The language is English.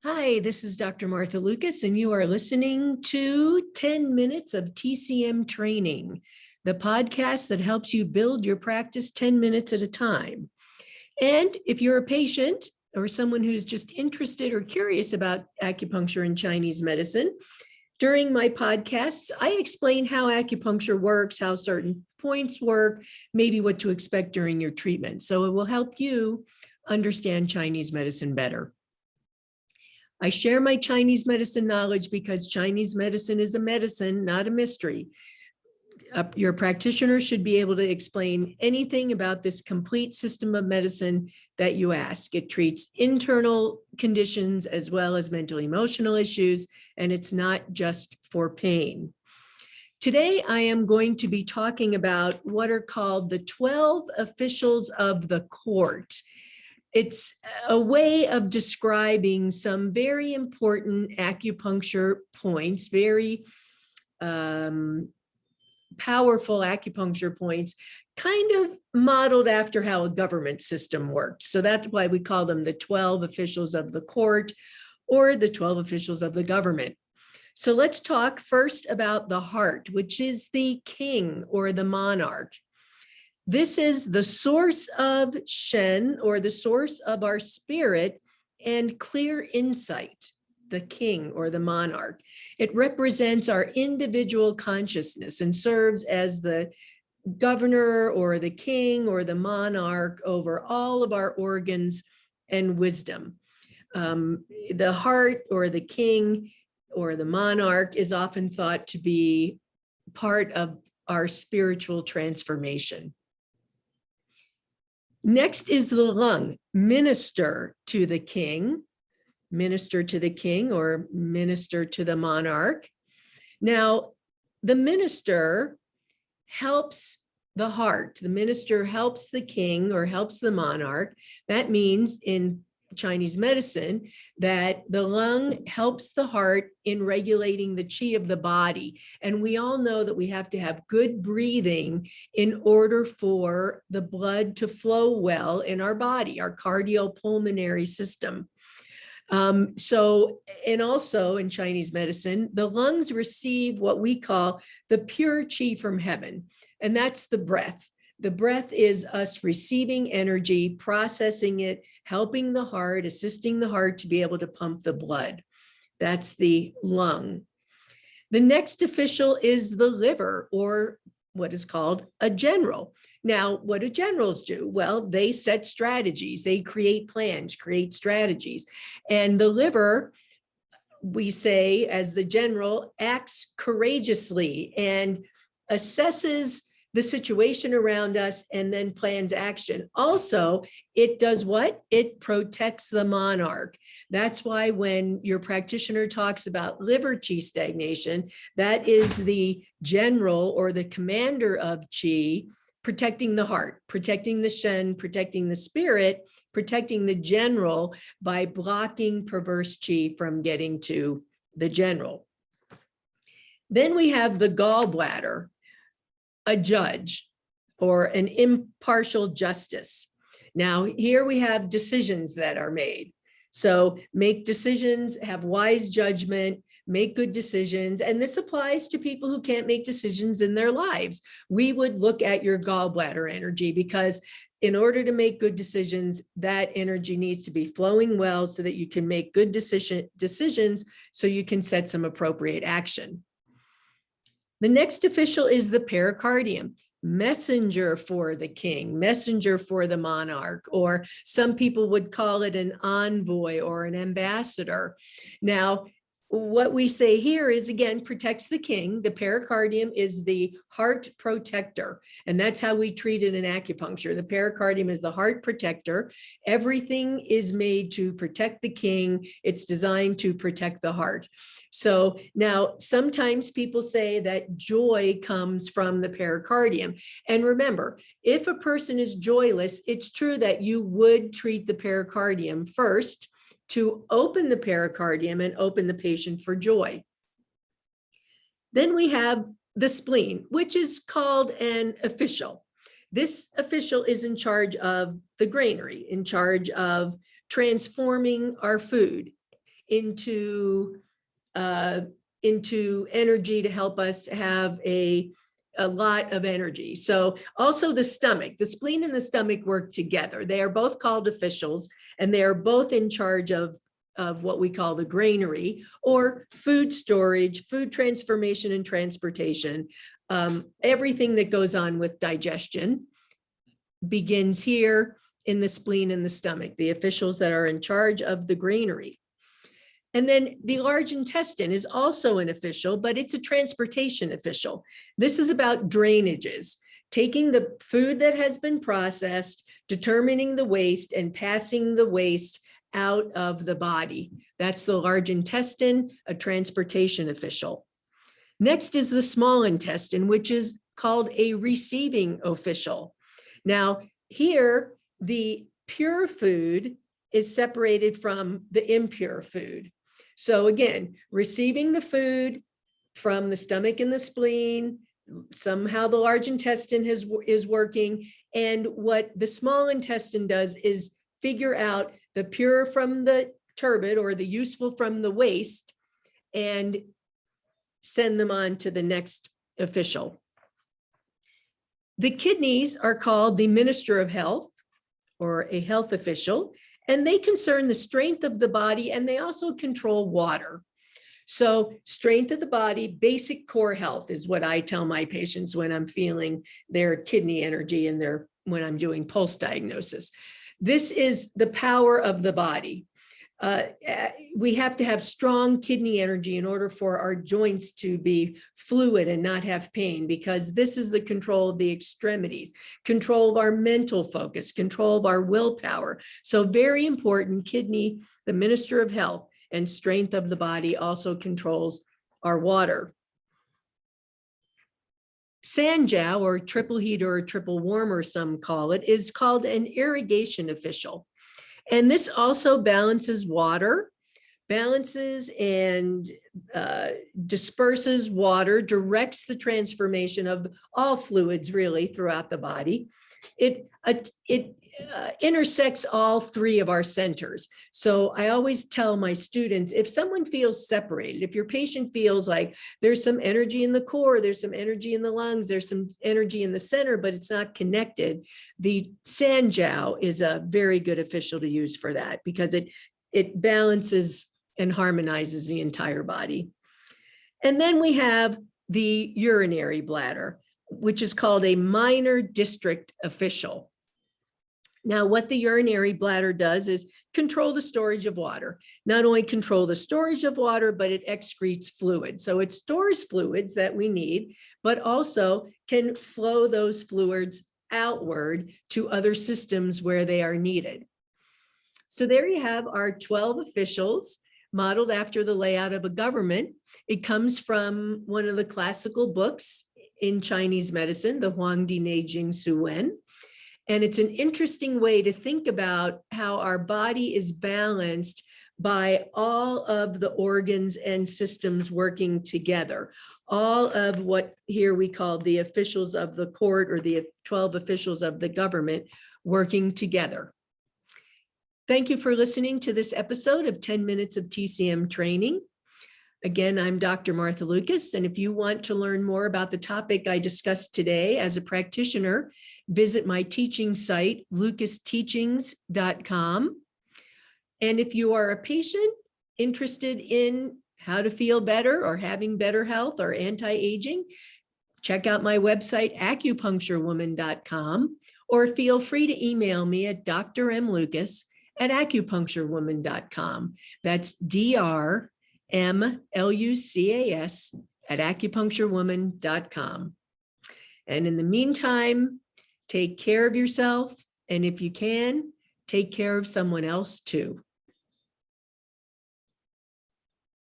Hi, this is Dr. Martha Lucas, and you are listening to 10 Minutes of TCM Training, the podcast that helps you build your practice 10 minutes at a time. And if you're a patient or someone who's just interested or curious about acupuncture and Chinese medicine, during my podcasts, I explain how acupuncture works, how certain points work, maybe what to expect during your treatment. So it will help you understand Chinese medicine better. I share my Chinese medicine knowledge because Chinese medicine is a medicine, not a mystery. Your practitioner should be able to explain anything about this complete system of medicine that you ask. It treats internal conditions as well as mental emotional issues, and it's not just for pain. Today, I am going to be talking about what are called the 12 officials of the court. It's a way of describing some very important acupuncture points, very powerful acupuncture points, kind of modeled after how a government system works. So that's why we call them the 12 officials of the court or the 12 officials of the government. So let's talk first about the heart, which is the king or the monarch. This is the source of Shen, or the source of our spirit and clear insight, the king or the monarch. It represents our individual consciousness and serves as the governor or the king or the monarch over all of our organs and wisdom. The heart or the king or the monarch is often thought to be part of our spiritual transformation. Next is the lung, minister to the king or minister to the monarch. Now, the minister helps the heart. The minister helps the king or helps the monarch. That means in Chinese medicine that the lung helps the heart in regulating the qi of the body. And we all know that we have to have good breathing in order for the blood to flow well in our body, our cardiopulmonary system. And also in Chinese medicine, the lungs receive what we call the pure qi from heaven, and that's the breath. The breath is us receiving energy, processing it, helping the heart, assisting the heart to be able to pump the blood. That's the lung. The next official is the liver, or what is called a general. Now, what do generals do? Well, they set strategies, they create plans, create strategies. And the liver, we say, as the general, acts courageously and assesses the situation around us and then plans action. Also, it does what? It protects the monarch. That's why when your practitioner talks about liver qi stagnation, that is the general or the commander of qi protecting the heart, protecting the Shen, protecting the spirit, protecting the general by blocking perverse qi from getting to the general. Then we have the gallbladder, a judge or an impartial justice. Now, here we have decisions that are made. So make decisions, have wise judgment, make good decisions. And this applies to people who can't make decisions in their lives. We would look at your gallbladder energy because in order to make good decisions, that energy needs to be flowing well so that you can make good decisions so you can set some appropriate action. The next official is the pericardium, messenger for the king, messenger for the monarch, or some people would call it an envoy or an ambassador. Now, what we say here is, again, protects the king. The pericardium is the heart protector, and that's how we treat it in acupuncture. The pericardium is the heart protector. Everything is made to protect the king. It's designed to protect the heart. So now sometimes people say that joy comes from the pericardium. And remember, if a person is joyless, it's true that you would treat the pericardium first to open the pericardium and open the patient for joy. Then we have the spleen, which is called an official. This official is in charge of the granary, in charge of transforming our food, into energy to help us have a lot of energy. So also the stomach, the spleen and the stomach work together. They are both called officials, and they are both in charge of what we call the granary, or food storage, food transformation and transportation. Everything that goes on with digestion begins here in the spleen and the stomach, the officials that are in charge of the granary. And then the large intestine is also an official, but it's a transportation official. This is about drainages, taking the food that has been processed, determining the waste, and passing the waste out of the body. That's the large intestine, a transportation official. Next is the small intestine, which is called a receiving official. Now, here, the pure food is separated from the impure food. So again, receiving the food from the stomach and the spleen, somehow the large intestine is working. And what the small intestine does is figure out the pure from the turbid, or the useful from the waste, and send them on to the next official. The kidneys are called the minister of health, or a health official, and they concern the strength of the body, and they also control water. So strength of the body, basic core health is what I tell my patients when I'm feeling their kidney energy and when I'm doing pulse diagnosis. This is the power of the body. We have to have strong kidney energy in order for our joints to be fluid and not have pain, because this is the control of the extremities, control of our mental focus, control of our willpower. So very important, kidney, the minister of health, and strength of the body also controls our water. Sanjiao, or triple heater or triple warmer, some call it, is called an irrigation official. And this also balances water, balances and disperses water, directs the transformation of all fluids really throughout the body. It intersects all three of our centers. So I always tell my students, if someone feels separated, if your patient feels like there's some energy in the core, there's some energy in the lungs, there's some energy in the center, but it's not connected, the Sanjiao is a very good official to use for that, because it balances and harmonizes the entire body. And then we have the urinary bladder, which is called a minor district official. Now, what the urinary bladder does is control the storage of water. Not only control the storage of water, but it excretes fluid. So it stores fluids that we need, but also can flow those fluids outward to other systems where they are needed. So there you have our 12 officials, modeled after the layout of a government. It comes from one of the classical books in Chinese medicine, the Huangdi Neijing Su Wen. And it's an interesting way to think about how our body is balanced by all of the organs and systems working together. All of what here we call the officials of the court, or the 12 officials of the government, working together. Thank you for listening to this episode of 10 Minutes of TCM Training. Again, I'm Dr. Martha Lucas, and if you want to learn more about the topic I discussed today as a practitioner, visit my teaching site, lucasteachings.com. And if you are a patient interested in how to feel better or having better health or anti-aging, check out my website, acupuncturewoman.com, or feel free to email me at drmlucas@acupuncturewoman.com. That's drmlucas@acupuncturewoman.com. And in the meantime, take care of yourself. And if you can, take care of someone else too.